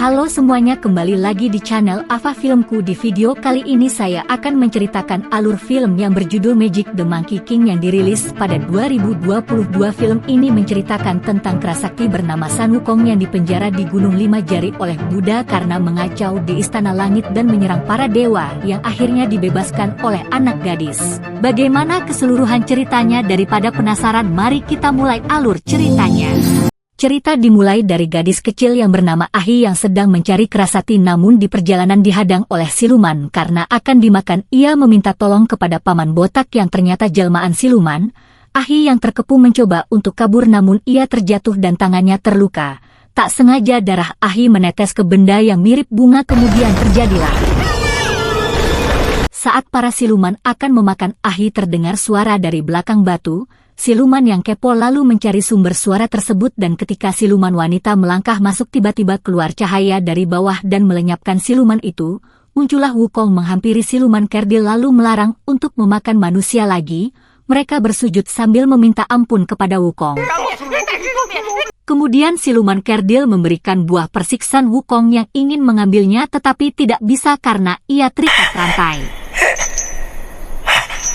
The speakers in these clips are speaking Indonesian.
Halo semuanya, kembali lagi di channel Ava Filmku. Di video kali ini saya akan menceritakan alur film yang berjudul Magic the Monkey King yang dirilis pada 2022. Film ini menceritakan tentang kerasakti bernama Sun Wukong yang dipenjara di Gunung Lima Jari oleh Buddha karena mengacau di Istana Langit dan menyerang para dewa yang akhirnya dibebaskan oleh anak gadis. Bagaimana keseluruhan ceritanya? Daripada penasaran, mari kita mulai alur ceritanya. Cerita dimulai dari gadis kecil yang bernama Ahi yang sedang mencari kerasakti, namun di perjalanan dihadang oleh siluman karena akan dimakan. Ia meminta tolong kepada paman botak yang ternyata jelmaan siluman. Ahi yang terkepung mencoba untuk kabur, namun ia terjatuh dan tangannya terluka. Tak sengaja darah Ahi menetes ke benda yang mirip bunga, kemudian terjadilah. Saat para siluman akan memakan Ahi, terdengar suara dari belakang batu. Siluman yang kepo lalu mencari sumber suara tersebut, dan ketika siluman wanita melangkah masuk, tiba-tiba keluar cahaya dari bawah dan melenyapkan siluman itu. Muncullah Wukong menghampiri siluman kerdil lalu melarang untuk memakan manusia lagi. Mereka bersujud sambil meminta ampun kepada Wukong. Kemudian siluman kerdil memberikan buah persiksan Wukong yang ingin mengambilnya, tetapi tidak bisa karena ia terikat rantai.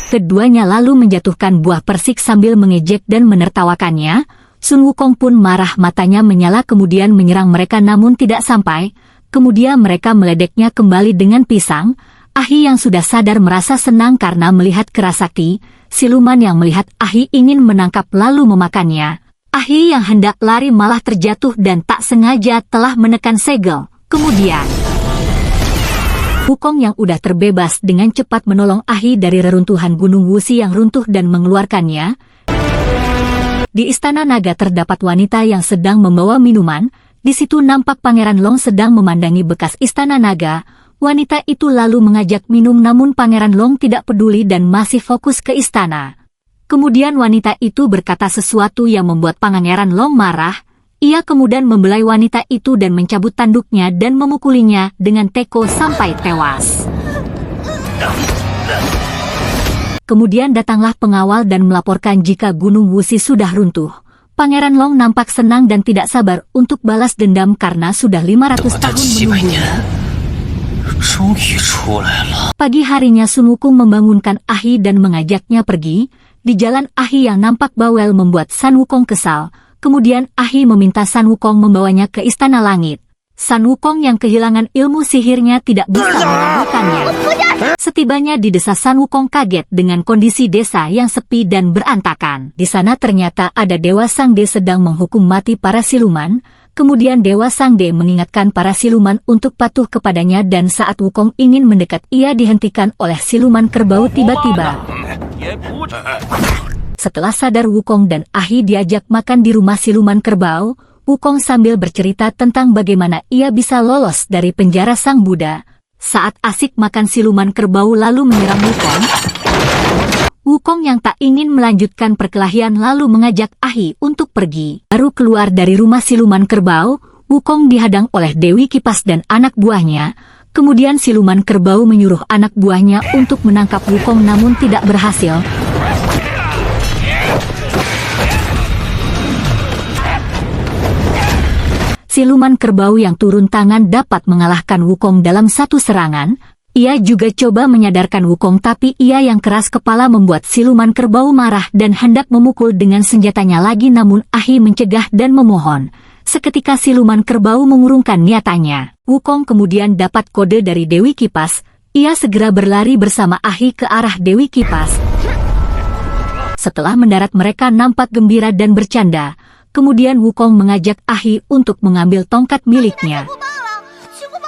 Keduanya lalu menjatuhkan buah persik sambil mengejek dan menertawakannya. Sun Wukong pun marah, matanya menyala kemudian menyerang mereka namun tidak sampai. Kemudian mereka meledeknya kembali dengan pisang. Ahi yang sudah sadar merasa senang karena melihat kerasakti. Siluman yang melihat Ahi ingin menangkap lalu memakannya. Ahi yang hendak lari malah terjatuh dan tak sengaja telah menekan segel. Kemudian Wukong yang udah terbebas dengan cepat menolong Ahi dari reruntuhan Gunung Wuxi yang runtuh dan mengeluarkannya. Di Istana Naga terdapat wanita yang sedang membawa minuman. Di situ nampak Pangeran Long sedang memandangi bekas Istana Naga. Wanita itu lalu mengajak minum, namun Pangeran Long tidak peduli dan masih fokus ke istana. Kemudian wanita itu berkata sesuatu yang membuat Pangeran Long marah. Ia kemudian membelai wanita itu dan mencabut tanduknya dan memukulinya dengan teko sampai tewas. Kemudian datanglah pengawal dan melaporkan jika Gunung Wuxi sudah runtuh. Pangeran Long nampak senang dan tidak sabar untuk balas dendam karena sudah 500 tahun menunggunya. Pagi harinya Sun Wukong membangunkan Ahi dan mengajaknya pergi. Di jalan, Ahi yang nampak bawel membuat Sun Wukong kesal. Kemudian Ahi meminta Sun Wukong membawanya ke Istana Langit. Sun Wukong yang kehilangan ilmu sihirnya tidak bisa menyembuhkannya. Setibanya di desa, Sun Wukong kaget dengan kondisi desa yang sepi dan berantakan. Di sana ternyata ada Dewa Sangde sedang menghukum mati para siluman. Kemudian Dewa Sangde mengingatkan para siluman untuk patuh kepadanya, dan saat Wukong ingin mendekat, ia dihentikan oleh siluman kerbau tiba-tiba. Setelah sadar, Wukong dan Ahi diajak makan di rumah siluman kerbau. Wukong sambil bercerita tentang bagaimana ia bisa lolos dari penjara sang Buddha. Saat asik makan, siluman kerbau lalu menyerang Wukong. Wukong yang tak ingin melanjutkan perkelahian lalu mengajak Ahi untuk pergi. Baru keluar dari rumah siluman kerbau, Wukong dihadang oleh Dewi Kipas dan anak buahnya. Kemudian siluman kerbau menyuruh anak buahnya untuk menangkap Wukong namun tidak berhasil. Siluman kerbau yang turun tangan dapat mengalahkan Wukong dalam satu serangan. Ia juga coba menyadarkan Wukong, tapi ia yang keras kepala membuat siluman kerbau marah dan hendak memukul dengan senjatanya lagi, namun Ahi mencegah dan memohon. Seketika siluman kerbau mengurungkan niatannya. Wukong kemudian dapat kode dari Dewi Kipas. Ia segera berlari bersama Ahi ke arah Dewi Kipas. Setelah mendarat, mereka nampak gembira dan bercanda. Kemudian Wukong mengajak Ahi untuk mengambil tongkat miliknya.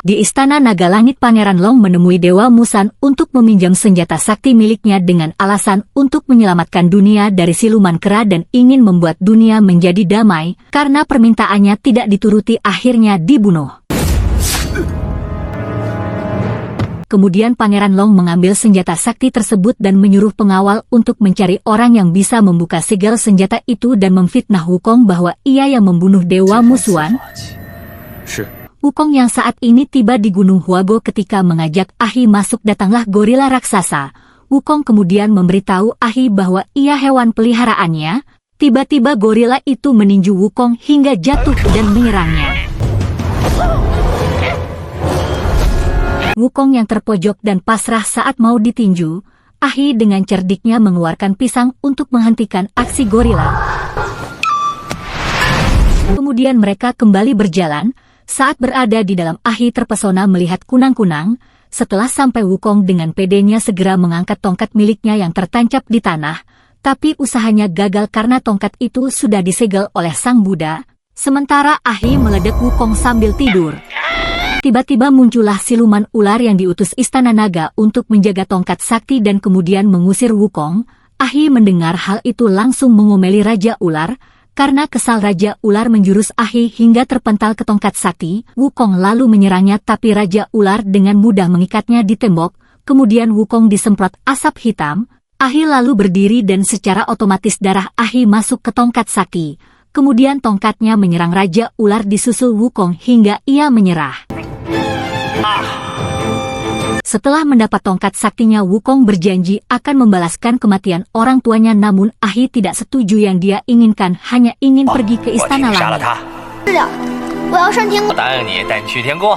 Di Istana Naga Langit, Pangeran Long menemui Dewa Musan untuk meminjam senjata sakti miliknya dengan alasan untuk menyelamatkan dunia dari siluman kera dan ingin membuat dunia menjadi damai. Karena permintaannya tidak dituruti, akhirnya dibunuh. Kemudian Pangeran Long mengambil senjata sakti tersebut dan menyuruh pengawal untuk mencari orang yang bisa membuka segel senjata itu dan memfitnah Wukong bahwa ia yang membunuh Dewa Musuan. Wukong yang saat ini tiba di Gunung Huago ketika mengajak Ahi masuk, datanglah gorila raksasa. Wukong kemudian memberitahu Ahi bahwa ia hewan peliharaannya. Tiba-tiba gorila itu meninju Wukong hingga jatuh dan menyerangnya. Wukong yang terpojok dan pasrah saat mau ditinju, Ahi dengan cerdiknya mengeluarkan pisang untuk menghentikan aksi gorila. Kemudian mereka kembali berjalan. Saat berada di dalam, Ahi terpesona melihat kunang-kunang. Setelah sampai, Wukong dengan pedenya segera mengangkat tongkat miliknya yang tertancap di tanah. Tapi usahanya gagal karena tongkat itu sudah disegel oleh sang Buddha. Sementara Ahi meledek Wukong sambil tidur. Tiba-tiba muncullah siluman ular yang diutus Istana Naga untuk menjaga tongkat sakti dan kemudian mengusir Wukong. Ahi mendengar hal itu langsung mengomeli Raja Ular. Karena kesal, Raja Ular menjurus Ahi hingga terpental ke tongkat sakti. Wukong lalu menyerangnya, tapi Raja Ular dengan mudah mengikatnya di tembok. Kemudian Wukong disemprot asap hitam. Ahi lalu berdiri dan secara otomatis darah Ahi masuk ke tongkat sakti. Kemudian tongkatnya menyerang Raja Ular disusul Wukong hingga ia menyerah. Setelah mendapat tongkat saktinya, Wukong berjanji akan membalaskan kematian orang tuanya, namun Ahi tidak setuju. Yang dia inginkan hanya ingin pergi ke Istana Langit. 是的，我要上天宫。我答应你，带你去天宫。